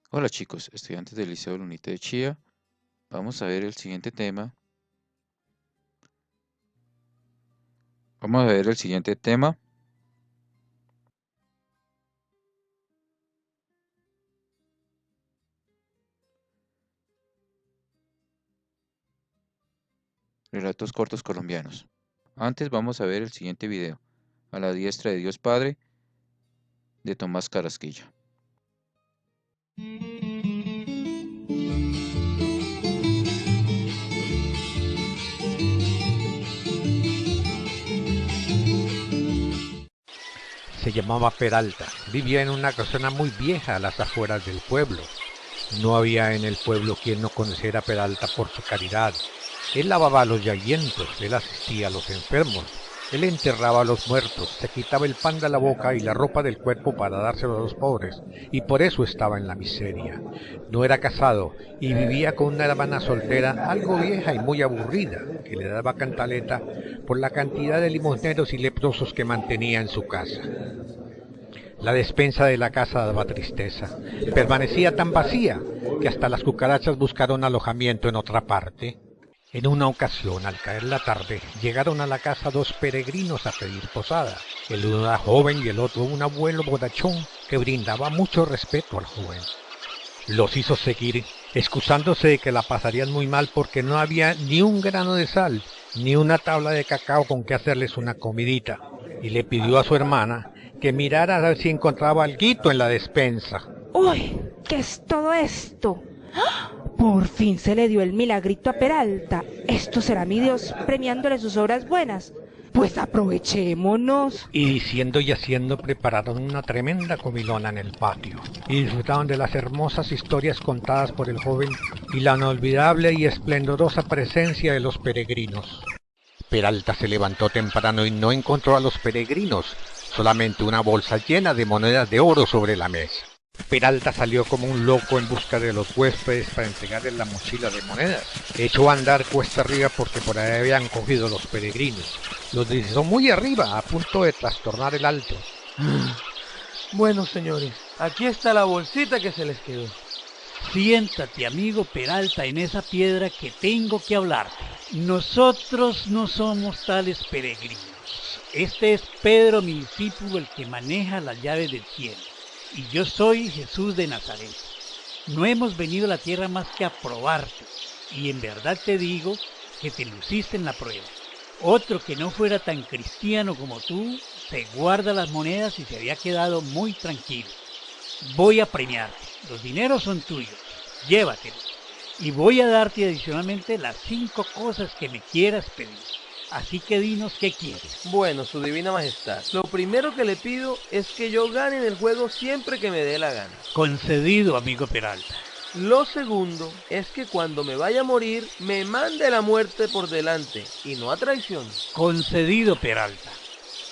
Hola chicos, estudiantes del Liceo Lunite de Chía. Vamos a ver el siguiente tema. Relatos cortos colombianos. Antes vamos a ver el siguiente video. A la diestra de Dios Padre, de Tomás Carrasquilla. Se llamaba Peralta, vivía en una casona muy vieja a las afueras del pueblo. No había en el pueblo quien no conociera a Peralta por su caridad. Él lavaba a los llaguientos, él asistía a los enfermos, él enterraba a los muertos, se quitaba el pan de la boca y la ropa del cuerpo para dárselo a los pobres, y por eso estaba en la miseria. No era casado y vivía con una hermana soltera algo vieja y muy aburrida, que le daba cantaleta por la cantidad de limosneros y leprosos que mantenía en su casa. La despensa de la casa daba tristeza. Permanecía tan vacía que hasta las cucarachas buscaron alojamiento en otra parte. En una ocasión, al caer la tarde, llegaron a la casa dos peregrinos a pedir posada. El uno era joven y el otro un abuelo bonachón que brindaba mucho respeto al joven. Los hizo seguir, excusándose de que la pasarían muy mal porque no había ni un grano de sal, ni una tabla de cacao con que hacerles una comidita, y le pidió a su hermana que mirara a ver si encontraba alguito en la despensa. ¡Uy! ¿Qué es todo esto? ¡Ah! Por fin se le dio el milagrito a Peralta. Esto será mi Dios premiándole sus obras buenas. Pues aprovechémonos. Y diciendo y haciendo prepararon una tremenda comilona en el patio, y disfrutaban de las hermosas historias contadas por el joven y la inolvidable y esplendorosa presencia de los peregrinos. Peralta se levantó temprano y no encontró a los peregrinos, solamente una bolsa llena de monedas de oro sobre la mesa. Peralta salió como un loco en busca de los huéspedes para entregarles la mochila de monedas. Echó a andar cuesta arriba porque por ahí habían cogido los peregrinos. Los deslizó muy arriba, a punto de trastornar el alto. Bueno, señores, aquí está la bolsita que se les quedó. Siéntate, amigo Peralta, en esa piedra que tengo que hablarte. Nosotros no somos tales peregrinos. Este es Pedro, mi discípulo, el que maneja las llaves del cielo. Y yo soy Jesús de Nazaret. No hemos venido a la tierra más que a probarte. Y en verdad te digo que te luciste en la prueba. Otro que no fuera tan cristiano como tú, se guarda las monedas y se había quedado muy tranquilo. Voy a premiarte. Los dineros son tuyos. Llévatelos. Y voy a darte adicionalmente las 5 cosas que me quieras pedir. Así que dinos qué quieres. Bueno, su divina majestad, lo primero que le pido es que yo gane en el juego siempre que me dé la gana. Concedido, amigo Peralta. Lo segundo es que cuando me vaya a morir, me mande la muerte por delante y no a traición. Concedido, Peralta.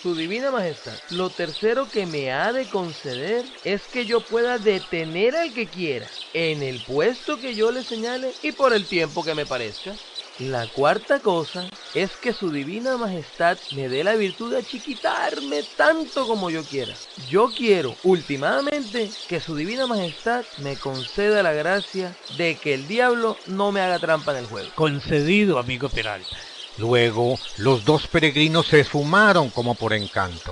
Su divina majestad, lo tercero que me ha de conceder es que yo pueda detener al que quiera, en el puesto que yo le señale y por el tiempo que me parezca. La cuarta cosa es que su divina majestad me dé la virtud de achiquitarme tanto como yo quiera. Yo quiero, últimamente, que su divina majestad me conceda la gracia de que el diablo no me haga trampa en el juego. Concedido, amigo Peralta. Luego, los dos peregrinos se esfumaron como por encanto.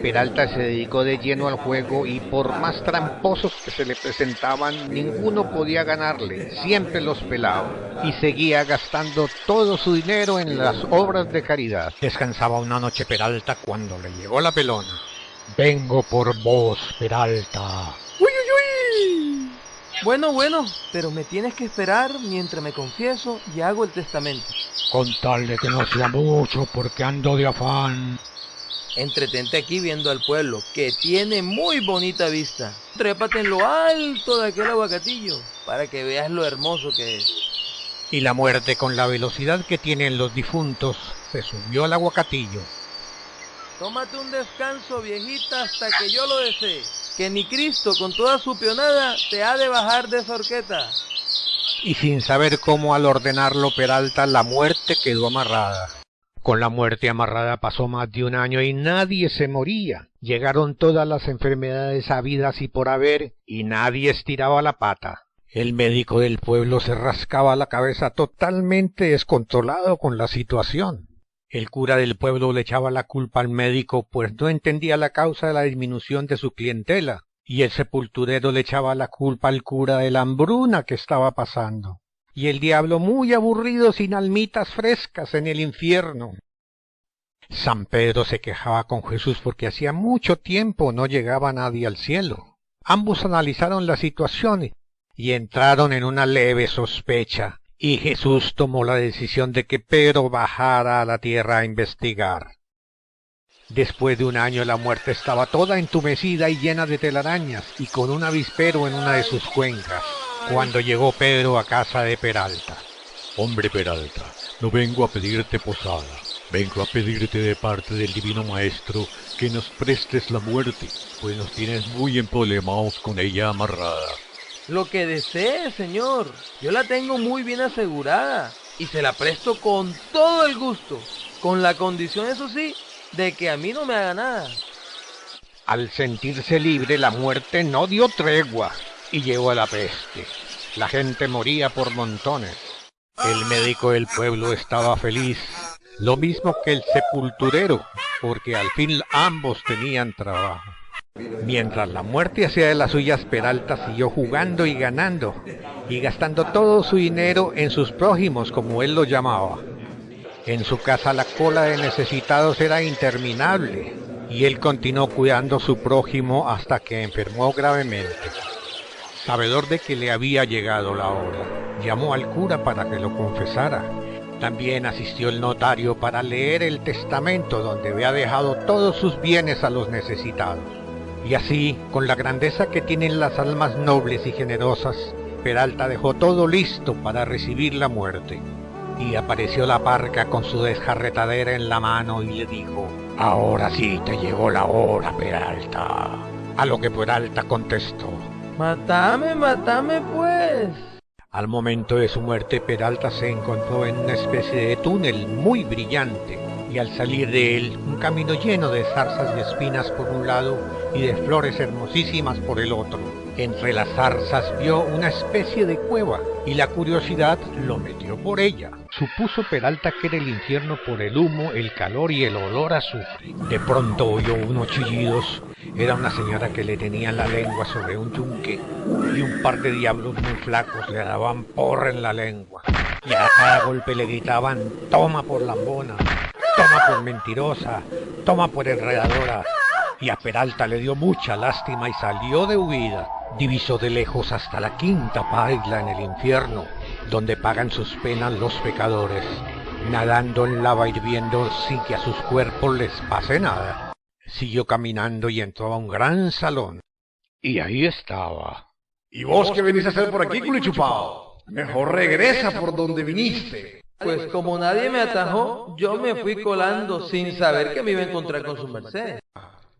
Peralta se dedicó de lleno al juego y por más tramposos que se le presentaban, ninguno podía ganarle, siempre los pelaba, y seguía gastando todo su dinero en las obras de caridad. Descansaba una noche Peralta cuando le llegó la pelona. Vengo por vos, Peralta. ¡Uy, uy, uy! Bueno, pero me tienes que esperar mientras me confieso y hago el testamento. Contarle que no sea mucho porque ando de afán. Entretente aquí viendo al pueblo, que tiene muy bonita vista. Trépate en lo alto de aquel aguacatillo, para que veas lo hermoso que es. Y la muerte, con la velocidad que tienen los difuntos, se subió al aguacatillo. Tómate un descanso, viejita, hasta que yo lo desee. Que ni Cristo, con toda su pionada, te ha de bajar de esa horqueta. Y sin saber cómo al ordenarlo Peralta, la muerte quedó amarrada. Con la muerte amarrada pasó más de un año y nadie se moría. Llegaron todas las enfermedades habidas y por haber, y nadie estiraba la pata. El médico del pueblo se rascaba la cabeza totalmente descontrolado con la situación. El cura del pueblo le echaba la culpa al médico, pues no entendía la causa de la disminución de su clientela, y el sepulturero le echaba la culpa al cura de la hambruna que estaba pasando, y el diablo muy aburrido sin almitas frescas en el infierno. San Pedro se quejaba con Jesús porque hacía mucho tiempo no llegaba nadie al cielo. Ambos analizaron la situación y entraron en una leve sospecha, y Jesús tomó la decisión de que Pedro bajara a la tierra a investigar. Después de un año la muerte estaba toda entumecida y llena de telarañas, y con un avispero en una de sus cuencas, cuando llegó Pedro a casa de Peralta. Hombre Peralta, no vengo a pedirte posada, vengo a pedirte de parte del Divino Maestro que nos prestes la muerte, pues nos tienes muy empollemados con ella amarrada. Lo que desee, señor. Yo la tengo muy bien asegurada y se la presto con todo el gusto, con la condición, eso sí, de que a mí no me haga nada. Al sentirse libre, la muerte no dio tregua y llegó a la peste. La gente moría por montones. El médico del pueblo estaba feliz, lo mismo que el sepulturero, porque al fin ambos tenían trabajo. Mientras la muerte hacía de las suyas, Peralta siguió jugando y ganando, y gastando todo su dinero en sus prójimos, como él los llamaba. En su casa la cola de necesitados era interminable, y él continuó cuidando a su prójimo hasta que enfermó gravemente. Sabedor de que le había llegado la hora, llamó al cura para que lo confesara. También asistió el notario para leer el testamento donde había dejado todos sus bienes a los necesitados. Y así, con la grandeza que tienen las almas nobles y generosas, Peralta dejó todo listo para recibir la muerte. Y apareció la parca con su desjarretadera en la mano y le dijo: «Ahora sí te llegó la hora, Peralta». A lo que Peralta contestó: Matame, matame pues. Al momento de su muerte, Peralta se encontró en una especie de túnel muy brillante, y al salir de él, un camino lleno de zarzas y espinas por un lado y de flores hermosísimas por el otro. Entre las zarzas vio una especie de cueva, y la curiosidad lo metió por ella. Supuso Peralta que era el infierno por el humo, el calor y el olor a azufre. De pronto oyó unos chillidos. Era una señora que le tenía la lengua sobre un yunque, y un par de diablos muy flacos le daban porra en la lengua, y a cada golpe le gritaban: «Toma por lambona, toma por mentirosa, toma por enredadora». Y a Peralta le dio mucha lástima y salió de huida. Divisó de lejos hasta la quinta paila en el infierno, donde pagan sus penas los pecadores, nadando en lava hirviendo sin que a sus cuerpos les pase nada. Siguió caminando y entró a un gran salón. Y ahí estaba. ¿Y vos qué venís a hacer por aquí, culichupao? Mejor regresa por donde viniste. Pues como nadie me atajó, yo me fui colando sin saber que me iba a encontrar con su merced.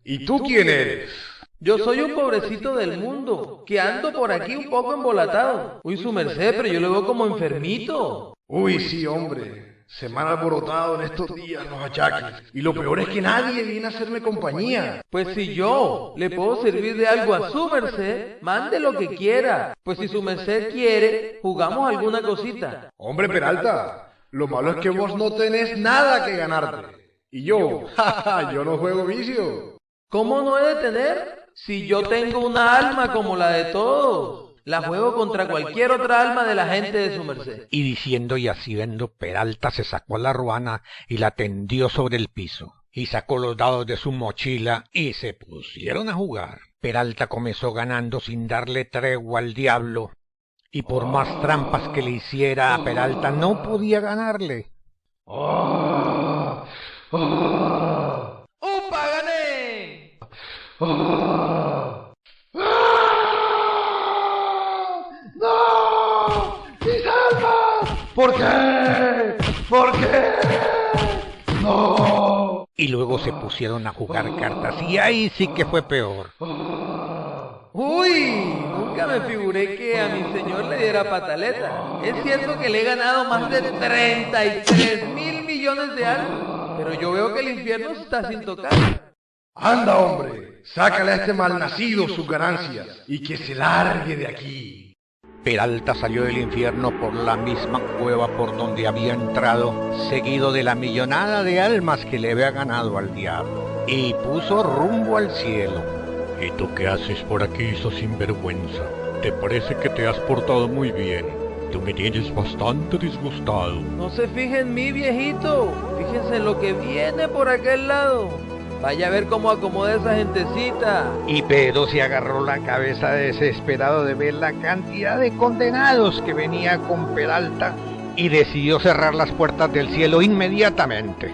¿Y tú quién eres? Yo soy un pobrecito del mundo, que ando por aquí un poco embolatado. Uy, su merced, pero yo lo veo como enfermito. Uy, sí, hombre. Se me han alborotado en estos días los achaques. Y lo peor es que nadie viene a hacerme compañía. Pues si yo le puedo servir de algo a su merced, mande lo que quiera. Pues si su merced quiere, jugamos alguna cosita. Hombre, Peralta, lo malo es que vos no tenés nada que ganarte. Y yo, jaja, yo no juego vicio. ¿Cómo no he de tener? Si yo tengo una alma como la de todos. La juego contra cualquier otra alma de la gente de su merced. Y diciendo y haciendo, Peralta se sacó la ruana y la tendió sobre el piso, y sacó los dados de su mochila y se pusieron a jugar. Peralta comenzó ganando sin darle tregua al diablo, y por más trampas que le hiciera a Peralta no podía ganarle. ¡Upa, gané! ¡No! ¡Mis almas! ¿Por qué? ¿Por qué? ¡No! Y luego se pusieron a jugar cartas, y ahí sí que fue peor. Uy, nunca me figuré que a mi señor le diera pataleta. Es cierto que le he ganado más de 33.000 millones de almas, pero yo veo que el infierno está sin tocar. Anda, hombre, sácale a este malnacido sus ganancias y que se largue de aquí. Peralta salió del infierno por la misma cueva por donde había entrado, seguido de la millonada de almas que le había ganado al diablo, y puso rumbo al cielo. ¿Y tú qué haces por aquí, sos sinvergüenza? ¿Te parece que te has portado muy bien? Tú me tienes bastante disgustado. No se fije en mí, viejito. Fíjense en lo que viene por aquel lado. Vaya a ver cómo acomoda esa gentecita. Y Pedro se agarró la cabeza desesperado de ver la cantidad de condenados que venía con Peralta y decidió cerrar las puertas del cielo inmediatamente.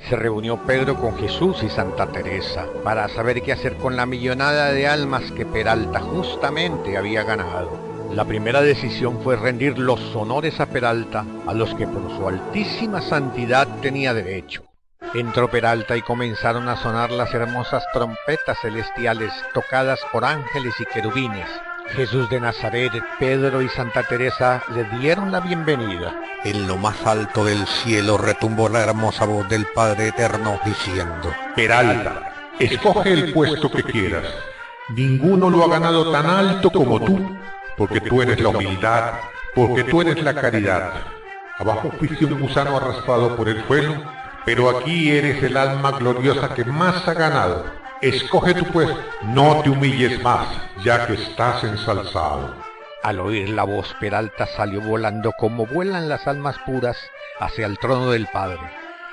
Se reunió Pedro con Jesús y Santa Teresa para saber qué hacer con la millonada de almas que Peralta justamente había ganado. La primera decisión fue rendir los honores a Peralta, a los que por su altísima santidad tenía derecho. Entró Peralta y comenzaron a sonar las hermosas trompetas celestiales tocadas por ángeles y querubines. Jesús de Nazaret, Pedro y Santa Teresa le dieron la bienvenida. En lo más alto del cielo retumbó la hermosa voz del Padre Eterno diciendo: Peralta, escoge el puesto que quieras. Ninguno lo ha ganado tan alto como tú, porque tú eres la humildad, porque tú eres la caridad. Abajo fuiste un gusano arrastrado por el suelo, pero aquí eres el alma gloriosa que más ha ganado. Escoge tu puesto, no te humilles más, ya que estás ensalzado. Al oír la voz, Peralta salió volando como vuelan las almas puras hacia el trono del Padre,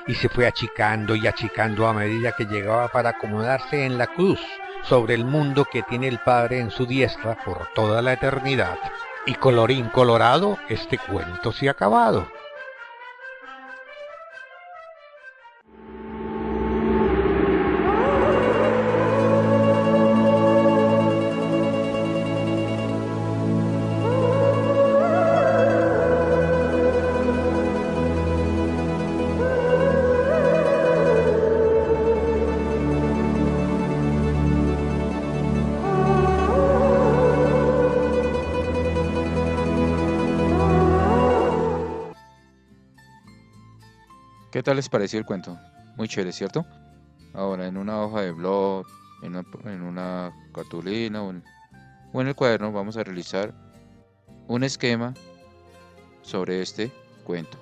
y se fue achicando y achicando a medida que llegaba para acomodarse en la cruz sobre el mundo que tiene el Padre en su diestra por toda la eternidad. Y colorín colorado, este cuento se ha acabado. ¿Qué tal les pareció el cuento? Muy chévere, ¿cierto? Ahora, en una hoja de blog, en una cartulina o en el cuaderno vamos a realizar un esquema sobre este cuento.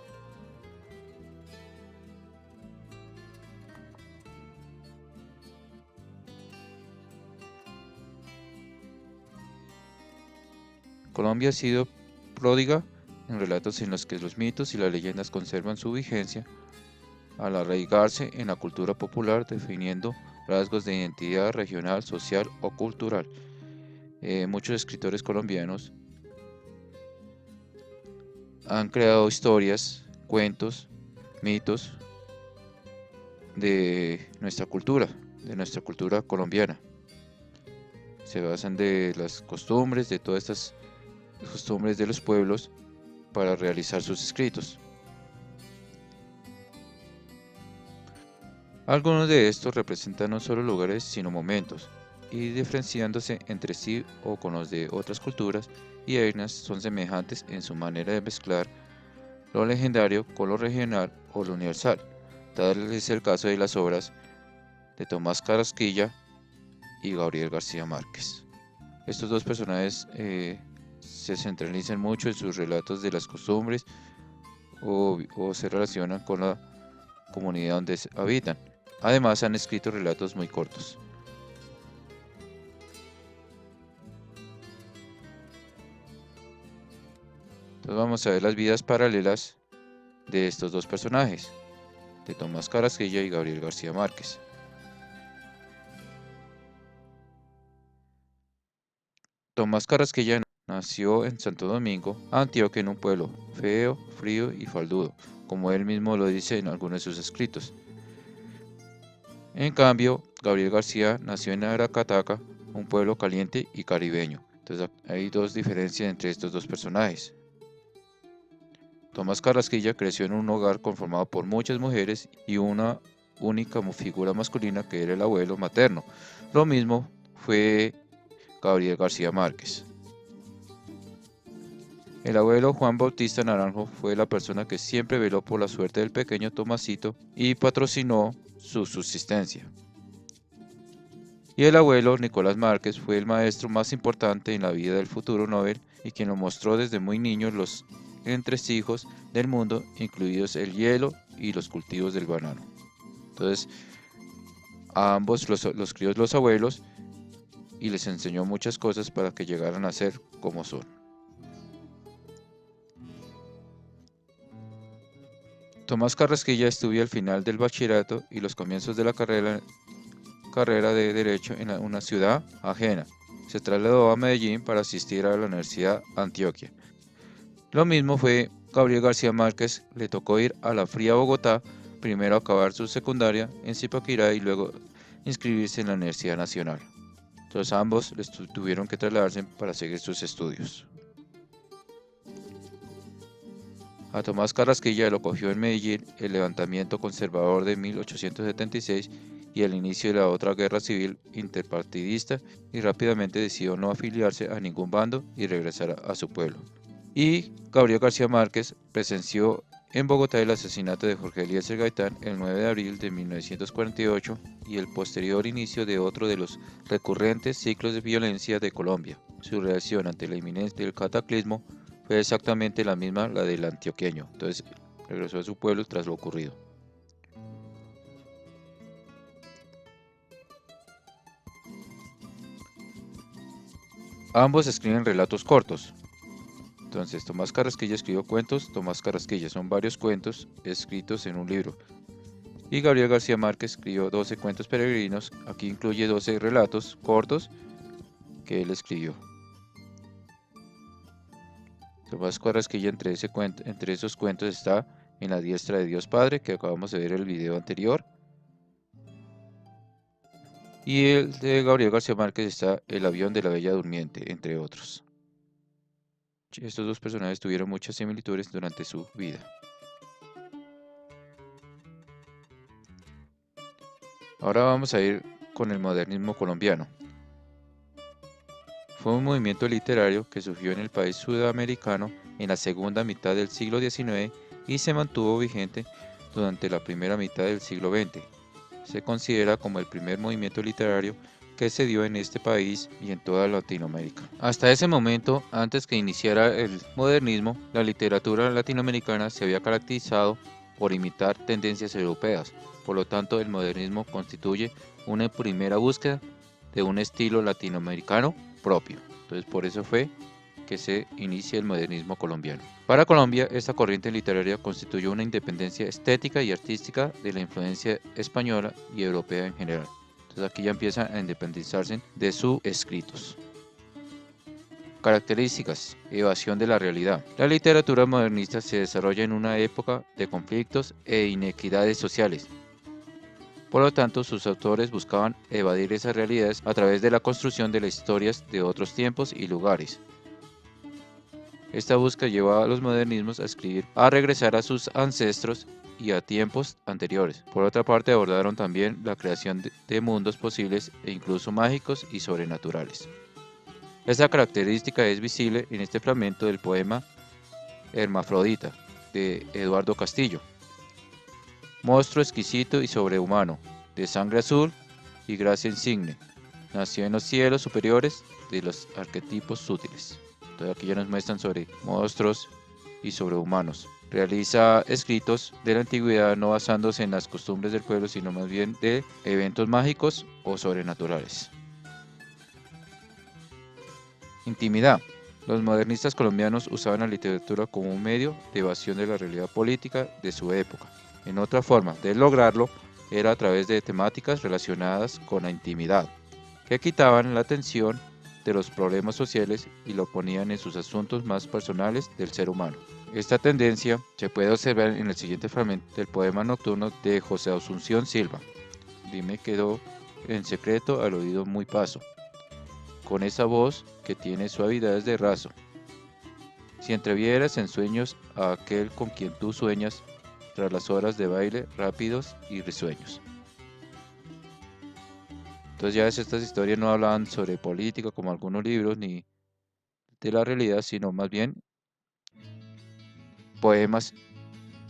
Colombia ha sido pródiga en relatos en los que los mitos y las leyendas conservan su vigencia al arraigarse en la cultura popular, definiendo rasgos de identidad regional, social o cultural. Muchos escritores colombianos han creado historias, cuentos, mitos de nuestra cultura colombiana. Se basan de las costumbres, de todas estas costumbres de los pueblos para realizar sus escritos. Algunos de estos representan no solo lugares sino momentos, y diferenciándose entre sí o con los de otras culturas y etnias son semejantes en su manera de mezclar lo legendario con lo regional o lo universal. Tal es el caso de las obras de Tomás Carrasquilla y Gabriel García Márquez. Estos dos personajes se centralizan mucho en sus relatos de las costumbres o se relacionan con la comunidad donde habitan. Además han escrito relatos muy cortos. Entonces vamos a ver las vidas paralelas de estos dos personajes, de Tomás Carrasquilla y Gabriel García Márquez. Tomás Carrasquilla nació en Santo Domingo, Antioquia, en un pueblo feo, frío y faldudo, como él mismo lo dice en algunos de sus escritos. En cambio, Gabriel García nació en Aracataca, un pueblo caliente y caribeño. Entonces hay dos diferencias entre estos dos personajes. Tomás Carrasquilla creció en un hogar conformado por muchas mujeres y una única figura masculina que era el abuelo materno. Lo mismo fue Gabriel García Márquez. El abuelo Juan Bautista Naranjo fue la persona que siempre veló por la suerte del pequeño Tomasito y patrocinó su subsistencia. Y el abuelo, Nicolás Márquez, fue el maestro más importante en la vida del futuro Nobel y quien lo mostró desde muy niño los entresijos del mundo, incluidos el hielo y los cultivos del banano. Entonces, a ambos los crió los abuelos y les enseñó muchas cosas para que llegaran a ser como son. Tomás Carrasquilla estudió al final del bachillerato y los comienzos de la carrera de Derecho en una ciudad ajena. Se trasladó a Medellín para asistir a la Universidad Antioquia. Lo mismo fue Gabriel García Márquez, le tocó ir a la fría Bogotá, primero acabar su secundaria en Zipaquirá y luego inscribirse en la Universidad Nacional. Entonces ambos tuvieron que trasladarse para seguir sus estudios. A Tomás Carrasquilla lo cogió en Medellín el levantamiento conservador de 1876 y el inicio de la otra guerra civil interpartidista y rápidamente decidió no afiliarse a ningún bando y regresar a su pueblo. Y Gabriel García Márquez presenció en Bogotá el asesinato de Jorge Eliezer Gaitán el 9 de abril de 1948 y el posterior inicio de otro de los recurrentes ciclos de violencia de Colombia. Su reacción ante la inminencia del cataclismo fue exactamente la misma la del antioqueño, entonces regresó a su pueblo tras lo ocurrido. Ambos escriben relatos cortos. Entonces, Tomás Carrasquilla escribió cuentos. Tomás Carrasquilla son varios cuentos escritos en un libro. Y Gabriel García Márquez escribió 12 cuentos peregrinos. Aquí incluye 12 relatos cortos que él escribió. Tomás Carrasquilla entre esos cuentos está En la diestra de Dios Padre, que acabamos de ver en el video anterior. Y el de Gabriel García Márquez está El avión de la Bella Durmiente, entre otros. Estos dos personajes tuvieron muchas similitudes durante su vida. Ahora vamos a ir con el modernismo colombiano. Fue un movimiento literario que surgió en el país sudamericano en la segunda mitad del siglo XIX y se mantuvo vigente durante la primera mitad del siglo XX. Se considera como el primer movimiento literario que se dio en este país y en toda Latinoamérica. Hasta ese momento, antes que iniciara el modernismo, la literatura latinoamericana se había caracterizado por imitar tendencias europeas. Por lo tanto, el modernismo constituye una primera búsqueda de un estilo latinoamericano propio. Entonces, por eso fue que se inicia el modernismo colombiano. Para Colombia, esta corriente literaria constituyó una independencia estética y artística de la influencia española y europea en general. Entonces aquí ya empiezan a independizarse de sus escritos. Características: evasión de la realidad. La literatura modernista se desarrolla en una época de conflictos e inequidades sociales. Por lo tanto, sus autores buscaban evadir esas realidades a través de la construcción de las historias de otros tiempos y lugares. Esta búsqueda llevaba a los modernismos a regresar a sus ancestros y a tiempos anteriores. Por otra parte, abordaron también la creación de mundos posibles e incluso mágicos y sobrenaturales. Esta característica es visible en este fragmento del poema Hermafrodita de Eduardo Castillo. Monstruo exquisito y sobrehumano, de sangre azul y gracia insigne, nació en los cielos superiores de los arquetipos sutiles. Entonces aquí ya nos muestran sobre monstruos y sobrehumanos. Realiza escritos de la antigüedad no basándose en las costumbres del pueblo, sino más bien de eventos mágicos o sobrenaturales. Intimidad. Los modernistas colombianos usaban la literatura como un medio de evasión de la realidad política de su época. En otra forma de lograrlo era a través de temáticas relacionadas con la intimidad, que quitaban la atención de los problemas sociales y lo ponían en sus asuntos más personales del ser humano. Esta tendencia se puede observar en el siguiente fragmento del poema nocturno de José Asunción Silva. Dime quedó en secreto al oído muy paso, con esa voz que tiene suavidades de raso. Si entrevieras en sueños a aquel con quien tú sueñas, tras las horas de baile rápidos y risueños. Entonces ya estas historias no hablaban sobre política como algunos libros ni de la realidad, sino más bien poemas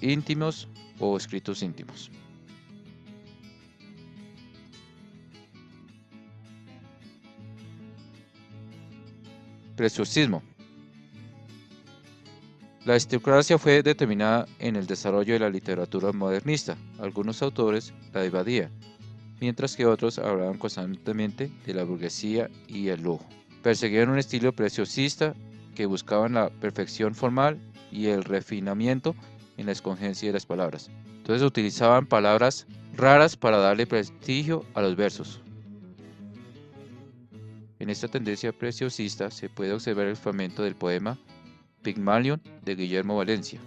íntimos o escritos íntimos. Preciosismo. La aristocracia fue determinada en el desarrollo de la literatura modernista. Algunos autores la evadían, mientras que otros hablaban constantemente de la burguesía y el lujo. Perseguían un estilo preciosista que buscaban la perfección formal y el refinamiento en la escogencia de las palabras. Entonces utilizaban palabras raras para darle prestigio a los versos. En esta tendencia preciosista se puede observar el fragmento del poema Pigmalión de Guillermo Valencia.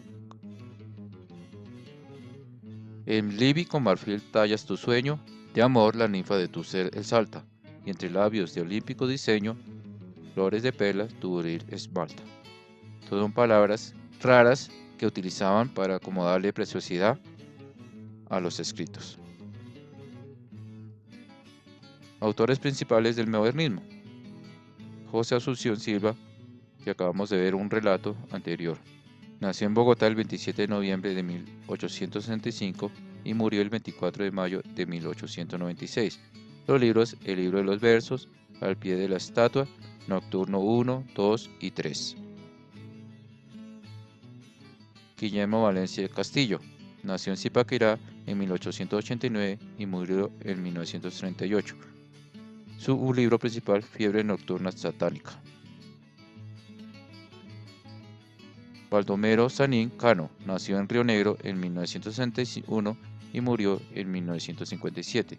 En Libby con marfil tallas tu sueño, de amor la ninfa de tu ser exalta, y entre labios de olímpico diseño, flores de perlas tu buril esmalta. Son palabras raras que utilizaban para como darle preciosidad a los escritos. Autores principales del modernismo. José Asunción Silva, que acabamos de ver un relato anterior. Nació en Bogotá el 27 de noviembre de 1865 y murió el 24 de mayo de 1896. Los libros: El libro de los versos, Al pie de la estatua, Nocturno 1, 2 y 3. Guillermo Valencia Castillo. Nació en Zipaquirá en 1889 y murió en 1938. Su libro principal, Fiebre nocturna satánica. Baldomero Sanín Cano nació en Río Negro en 1961 y murió en 1957.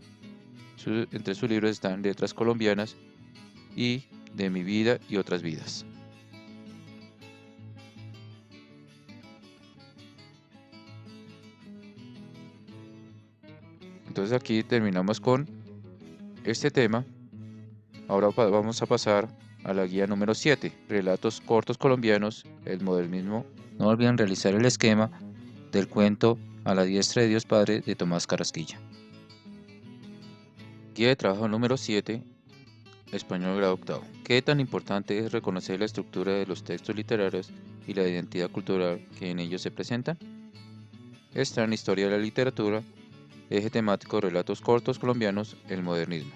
Entre sus libros están Letras colombianas y De mi vida y otras vidas. Entonces aquí terminamos con este tema. Ahora vamos a pasar a la guía número 7, relatos cortos colombianos, el modernismo. No olviden realizar el esquema del cuento A la diestra de Dios Padre de Tomás Carrasquilla. Guía de trabajo número 7, español grado octavo. ¿Qué tan importante es reconocer la estructura de los textos literarios y la identidad cultural que en ellos se presentan? Está en Historia de la literatura, eje temático relatos cortos colombianos, el modernismo.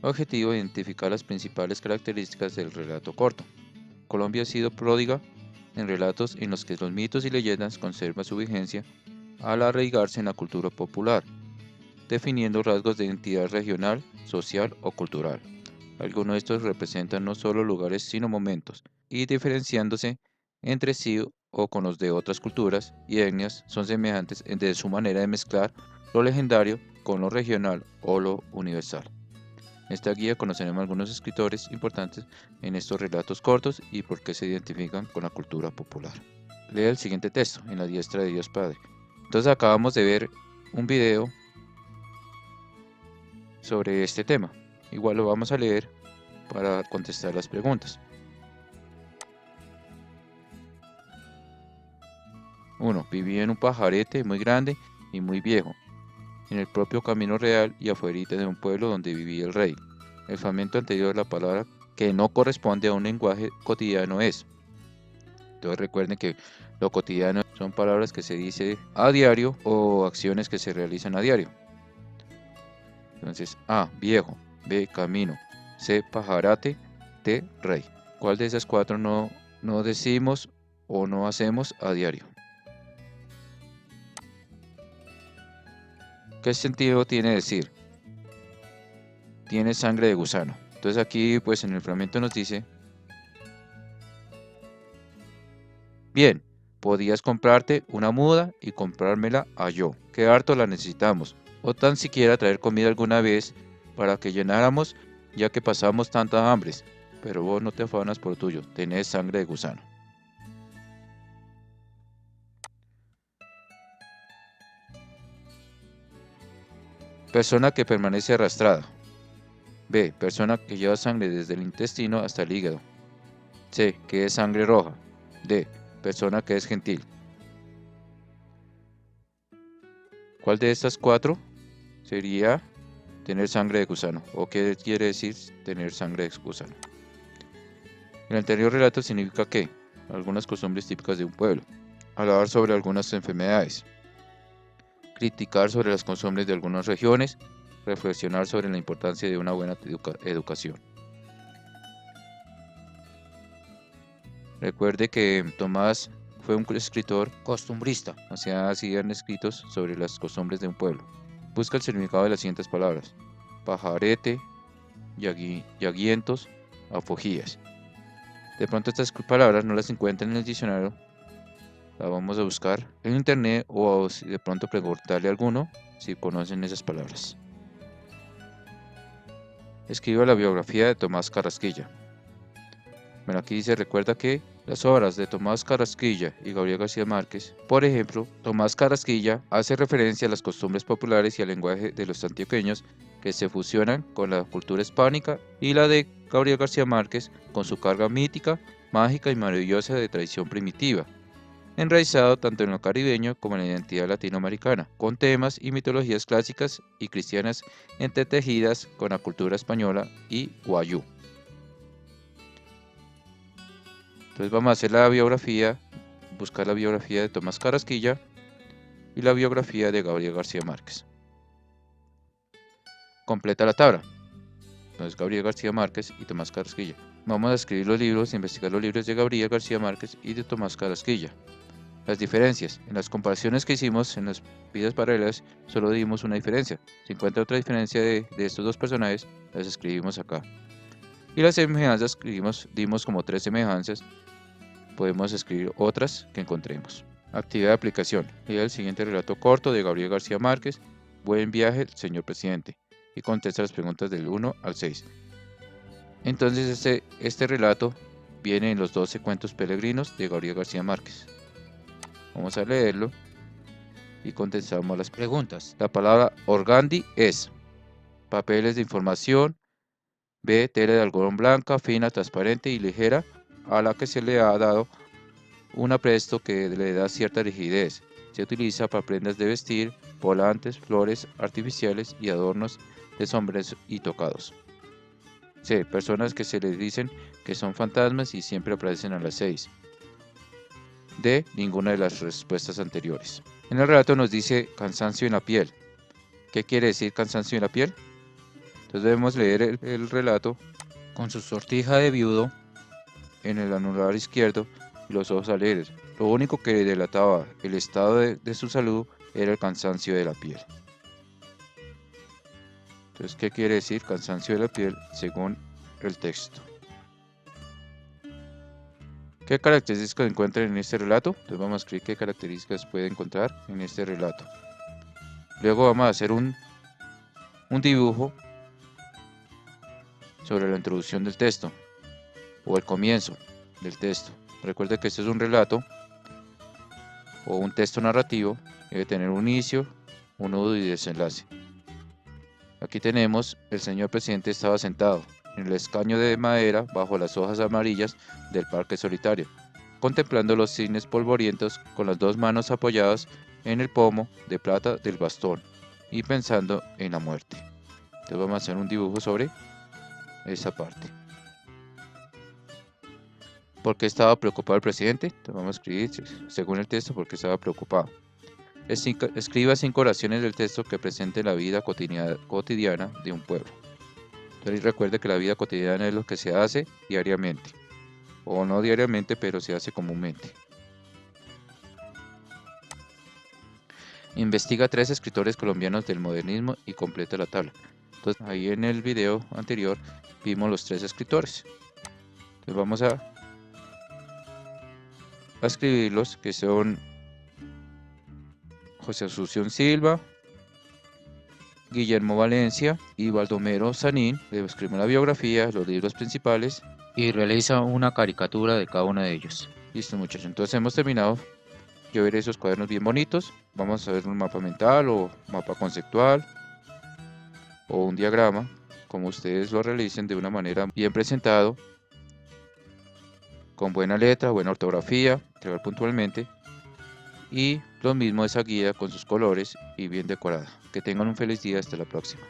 Objetivo: identificar las principales características del relato corto. Colombia ha sido pródiga en relatos en los que los mitos y leyendas conservan su vigencia al arraigarse en la cultura popular, definiendo rasgos de identidad regional, social o cultural. Algunos de estos representan no solo lugares sino momentos, y diferenciándose entre sí o con los de otras culturas y etnias, son semejantes de su manera de mezclar lo legendario con lo regional o lo universal. En esta guía conoceremos algunos escritores importantes en estos relatos cortos y por qué se identifican con la cultura popular. Lea el siguiente texto, En la diestra de Dios Padre. Entonces acabamos de ver un video sobre este tema. Igual lo vamos a leer para contestar las preguntas. 1. Vivía en un pajarete muy grande y muy viejo, en el propio camino real y afuera de un pueblo donde vivía el rey. El fragmento anterior, la palabra que no corresponde a un lenguaje cotidiano es. Entonces recuerden que lo cotidiano son palabras que se dice a diario o acciones que se realizan a diario. Entonces, A, viejo; B, camino; C, pajarate; D, rey. ¿Cuál de esas cuatro no decimos o no hacemos a diario? ¿Qué sentido tiene decir? Tiene sangre de gusano. Entonces aquí pues en el fragmento nos dice: bien, podías comprarte una muda y comprármela a yo, que harto la necesitamos, o tan siquiera traer comida alguna vez para que llenáramos, ya que pasamos tantas hambres, pero vos no te afanas por tuyo, tenés sangre de gusano. Persona que permanece arrastrada. B, persona que lleva sangre desde el intestino hasta el hígado. C, que es sangre roja. D, persona que es gentil. ¿Cuál de estas cuatro sería tener sangre de gusano? ¿O qué quiere decir tener sangre de gusano? El anterior relato significa que algunas costumbres típicas de un pueblo, hablar sobre algunas enfermedades, criticar sobre las costumbres de algunas regiones, reflexionar sobre la importancia de una buena educación. Recuerde que Tomás fue un escritor costumbrista, o sea, hacían escritos sobre las costumbres de un pueblo. Busca el significado de las siguientes palabras: pajarete, yaguientos, afojías. De pronto estas palabras no las encuentran en el diccionario, las vamos a buscar en internet o si de pronto preguntarle a alguno si conocen esas palabras. Escriba la biografía de Tomás Carrasquilla. Bueno, aquí dice, recuerda que las obras de Tomás Carrasquilla y Gabriel García Márquez, por ejemplo, Tomás Carrasquilla hace referencia a las costumbres populares y al lenguaje de los antioqueños que se fusionan con la cultura hispánica, y la de Gabriel García Márquez con su carga mítica, mágica y maravillosa de tradición primitiva, enraizado tanto en lo caribeño como en la identidad latinoamericana, con temas y mitologías clásicas y cristianas entretejidas con la cultura española y guayú. Entonces vamos a hacer la biografía, buscar la biografía de Tomás Carrasquilla y la biografía de Gabriel García Márquez. Completa la tabla. Entonces Gabriel García Márquez y Tomás Carrasquilla. Vamos a escribir los libros, investigar los libros de Gabriel García Márquez y de Tomás Carrasquilla. Las diferencias. En las comparaciones que hicimos en las vidas paralelas, solo dimos una diferencia. Si encuentra otra diferencia de estos dos personajes, las escribimos acá. Y las semejanzas dimos como 3 semejanzas. Podemos escribir otras que encontremos. Actividad de aplicación. Lea el siguiente relato corto de Gabriel García Márquez. Buen viaje, señor presidente. Y contesta las preguntas del 1 al 6. Entonces este relato viene en los 12 cuentos peregrinos de Gabriel García Márquez. Vamos a leerlo y contestamos las preguntas. La palabra organdi es papeles de información. B. Tela de algodón blanca, fina, transparente y ligera, a la que se le ha dado un apresto que le da cierta rigidez. Se utiliza para prendas de vestir, volantes, flores artificiales y adornos de sombreros y tocados. C. Personas que se les dicen que son fantasmas y siempre aparecen a las 6. D. Ninguna de las respuestas anteriores. En el relato nos dice cansancio en la piel. ¿Qué quiere decir cansancio en la piel? Entonces debemos leer el relato con su sortija de viudo en el anular izquierdo y los ojos alegres. Lo único que delataba el estado de su salud era el cansancio de la piel. Entonces, ¿qué quiere decir cansancio de la piel según el texto? ¿Qué características encuentran en este relato? Entonces vamos a escribir qué características puede encontrar en este relato. Luego vamos a hacer un dibujo sobre la introducción del texto o el comienzo del texto. Recuerde que este es un relato o un texto narrativo, debe tener un inicio, un nudo y desenlace. Aquí tenemos: el señor presidente estaba sentado en el escaño de madera bajo las hojas amarillas del parque solitario, contemplando los cisnes polvorientos con las 2 manos apoyadas en el pomo de plata del bastón y pensando en la muerte. Entonces vamos a hacer un dibujo sobre esa parte. ¿Por qué estaba preocupado el presidente? Entonces vamos a escribir según el texto por qué estaba preocupado. Escriba 5 oraciones del texto que presenten la vida cotidiana de un pueblo. Entonces recuerde que la vida cotidiana es lo que se hace diariamente, o no diariamente, pero se hace comúnmente. Investiga 3 escritores colombianos del modernismo y completa la tabla. Entonces ahí en el video anterior vimos los 3 escritores. Entonces vamos a escribirlos, que son José Asunción Silva, Guillermo Valencia y Baldomero Sanín. Escriben la biografía, los libros principales y realiza una caricatura de cada uno de ellos. Listo, muchachos, entonces hemos terminado. Yo veré esos cuadernos bien bonitos. Vamos a ver un mapa mental o mapa conceptual o un diagrama, como ustedes lo realicen de una manera bien presentado, con buena letra, buena ortografía, entregar puntualmente, y lo mismo esa guía con sus colores y bien decorada. Que tengan un feliz día, hasta la próxima.